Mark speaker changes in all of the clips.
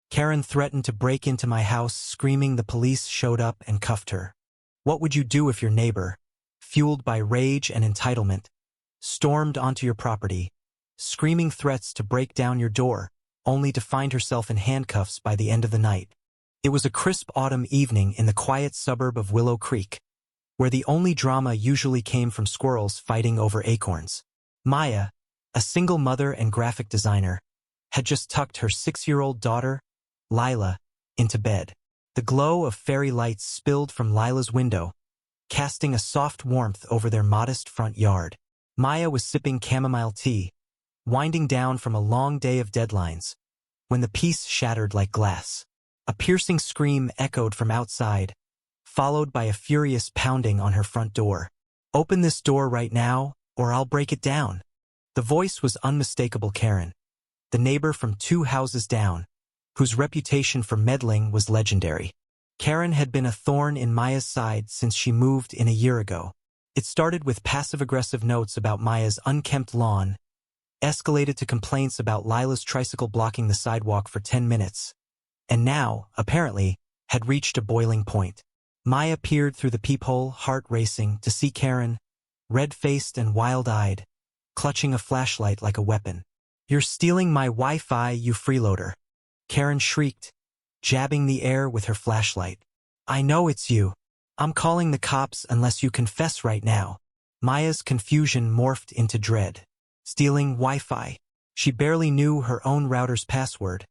Speaker 1: Karen threatened to break into my house, screaming the police showed up and cuffed her. What would you do if your neighbor, fueled by rage and entitlement, stormed onto your property, screaming threats to break down your door, only to find herself in handcuffs by the end of the night? It was a crisp autumn evening in the quiet suburb of Willow Creek, where the only drama usually came from squirrels fighting over acorns. Maya, a single mother and graphic designer, had just tucked her 6-year-old daughter, Lila, into bed. The glow of fairy lights spilled from Lila's window, casting a soft warmth over their modest front yard. Maya was sipping chamomile tea, winding down from a long day of deadlines, when the peace shattered like glass. A piercing scream echoed from outside, followed by a furious pounding on her front door. "Open this door right now, or I'll break it down." The voice was unmistakable Karen, the neighbor from 2 houses down, whose reputation for meddling was legendary. Karen had been a thorn in Maya's side since she moved in a year ago. It started with passive-aggressive notes about Maya's unkempt lawn, escalated to complaints about Lila's tricycle blocking the sidewalk for 10 minutes, and now, apparently, had reached a boiling point. Maya peered through the peephole, heart racing, to see Karen, red-faced and wild-eyed, clutching a flashlight like a weapon. "You're stealing my Wi-Fi, you freeloader," Karen shrieked, jabbing the air with her flashlight. "I know it's you. I'm calling the cops unless you confess right now." Maya's confusion morphed into dread. Stealing Wi-Fi. She barely knew her own router's password,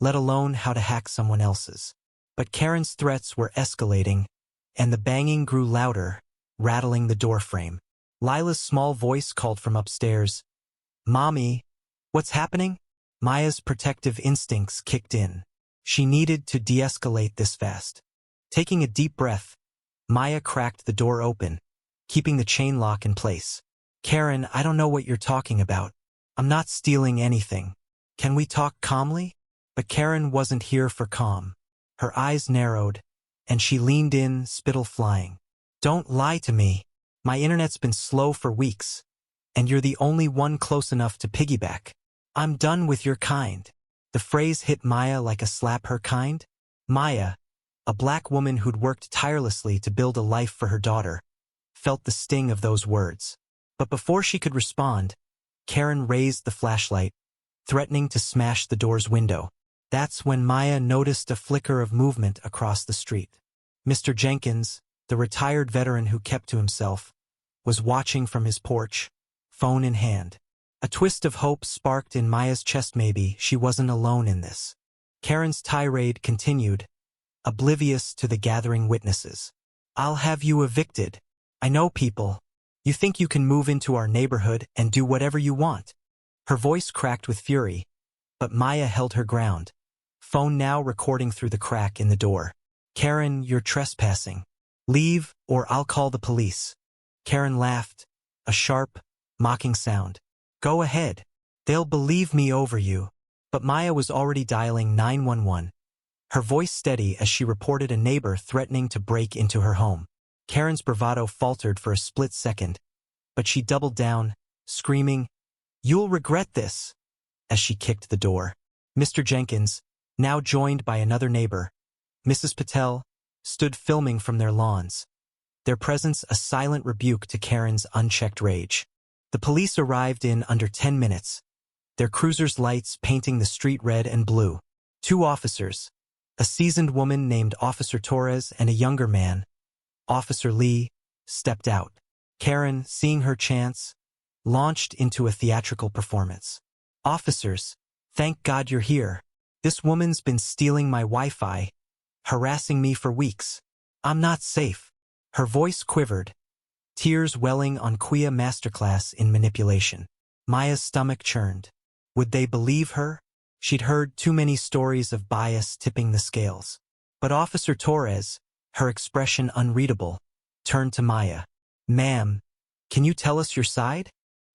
Speaker 1: let alone how to hack someone else's. But Karen's threats were escalating, and the banging grew louder, rattling the doorframe. Lila's small voice called from upstairs, "Mommy, what's happening?" Maya's protective instincts kicked in. She needed to de-escalate this fast. Taking a deep breath, Maya cracked the door open, keeping the chain lock in place. "Karen, I don't know what you're talking about. I'm not stealing anything. Can we talk calmly?" But Karen wasn't here for calm. Her eyes narrowed, and she leaned in, spittle flying. "Don't lie to me. My internet's been slow for weeks, and you're the only one close enough to piggyback. I'm done with your kind." The phrase hit Maya like a slap. Her kind? Maya, a black woman who'd worked tirelessly to build a life for her daughter, felt the sting of those words. But before she could respond, Karen raised the flashlight, threatening to smash the door's window. That's when Maya noticed a flicker of movement across the street. Mr. Jenkins, the retired veteran who kept to himself, was watching from his porch, phone in hand. A twist of hope sparked in Maya's chest. Maybe she wasn't alone in this. Karen's tirade continued, oblivious to the gathering witnesses. "I'll have you evicted. I know people. You think you can move into our neighborhood and do whatever you want." Her voice cracked with fury, but Maya held her ground, phone now recording through the crack in the door. "Karen, you're trespassing. Leave, or I'll call the police." Karen laughed, a sharp, mocking sound. "Go ahead. They'll believe me over you." But Maya was already dialing 911, her voice steady as she reported a neighbor threatening to break into her home. Karen's bravado faltered for a split second, but she doubled down, screaming, "You'll regret this," as she kicked the door. Mr. Jenkins, now joined by another neighbor, Mrs. Patel, stood filming from their lawns, their presence a silent rebuke to Karen's unchecked rage. The police arrived in under 10 minutes, their cruiser's lights painting the street red and blue. 2 officers, a seasoned woman named Officer Torres and a younger man, Officer Lee, stepped out. Karen, seeing her chance, launched into a theatrical performance. "Officers, thank God you're here. This woman's been stealing my Wi-Fi, harassing me for weeks. I'm not safe." Her voice quivered, tears welling on Quia masterclass in manipulation. Maya's stomach churned. Would they believe her? She'd heard too many stories of bias tipping the scales. But Officer Torres, her expression unreadable, turned to Maya. "Ma'am, can you tell us your side?"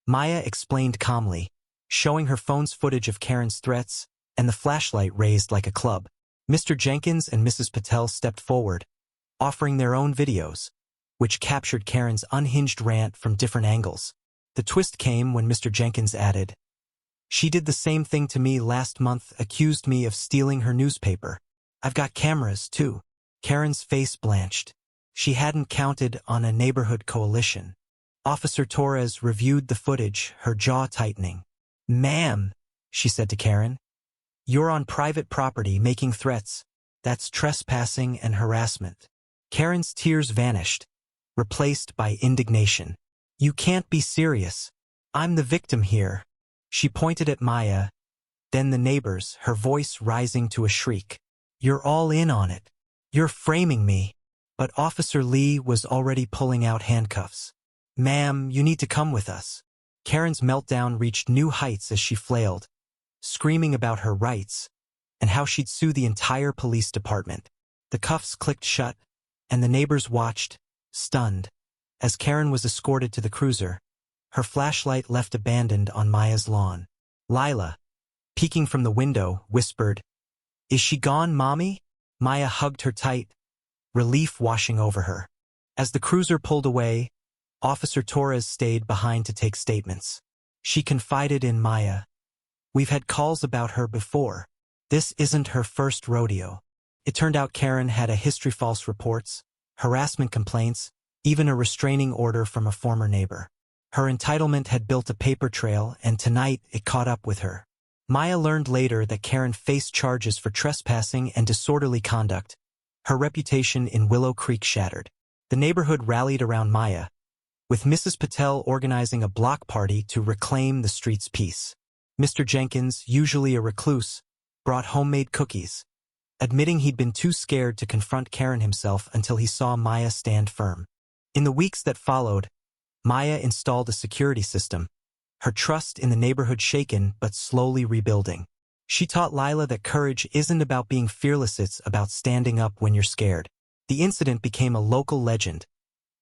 Speaker 1: Maya explained calmly, showing her phone's footage of Karen's threats and the flashlight raised like a club. Mr. Jenkins and Mrs. Patel stepped forward, offering their own videos, which captured Karen's unhinged rant from different angles. The twist came when Mr. Jenkins added, She did the same thing to me last month, accused me of stealing her newspaper. I've got cameras, too. Karen's face blanched. She hadn't counted on a neighborhood coalition. Officer Torres reviewed the footage, her jaw tightening. "Ma'am," she said to Karen, "you're on private property making threats. That's trespassing and harassment." Karen's tears vanished, replaced by indignation. "You can't be serious. I'm the victim here." She pointed at Maya, then the neighbors, her voice rising to a shriek. "You're all in on it. You're framing me." But Officer Lee was already pulling out handcuffs. "Ma'am, you need to come with us." Karen's meltdown reached new heights as she flailed, screaming about her rights and how she'd sue the entire police department. The cuffs clicked shut, and the neighbors watched, stunned, as Karen was escorted to the cruiser, her flashlight left abandoned on Maya's lawn. Lila, peeking from the window, whispered, "Is she gone, Mommy?" Maya hugged her tight, relief washing over her. As the cruiser pulled away, Officer Torres stayed behind to take statements. She confided in Maya, "We've had calls about her before. This isn't her first rodeo." It turned out Karen had a history, false reports, harassment complaints, even a restraining order from a former neighbor. Her entitlement had built a paper trail, and tonight it caught up with her. Maya learned later that Karen faced charges for trespassing and disorderly conduct, her reputation in Willow Creek shattered. The neighborhood rallied around Maya, with Mrs. Patel organizing a block party to reclaim the street's peace. Mr. Jenkins, usually a recluse, brought homemade cookies, admitting he'd been too scared to confront Karen himself until he saw Maya stand firm. In the weeks that followed, Maya installed a security system, her trust in the neighborhood shaken but slowly rebuilding. She taught Lila that courage isn't about being fearless, it's about standing up when you're scared. The incident became a local legend,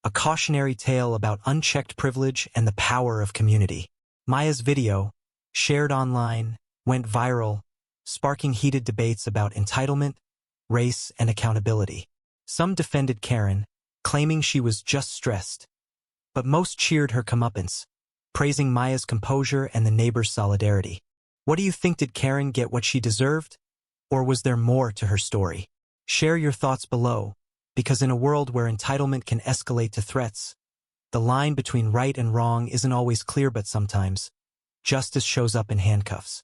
Speaker 1: a cautionary tale about unchecked privilege and the power of community. Maya's video, shared online, went viral, sparking heated debates about entitlement, race, and accountability. Some defended Karen, claiming she was just stressed, but most cheered her comeuppance, praising Maya's composure and the neighbors' solidarity. What do you think? Did Karen get what she deserved? Or was there more to her story? Share your thoughts below, because in a world where entitlement can escalate to threats, the line between right and wrong isn't always clear, but sometimes justice shows up in handcuffs.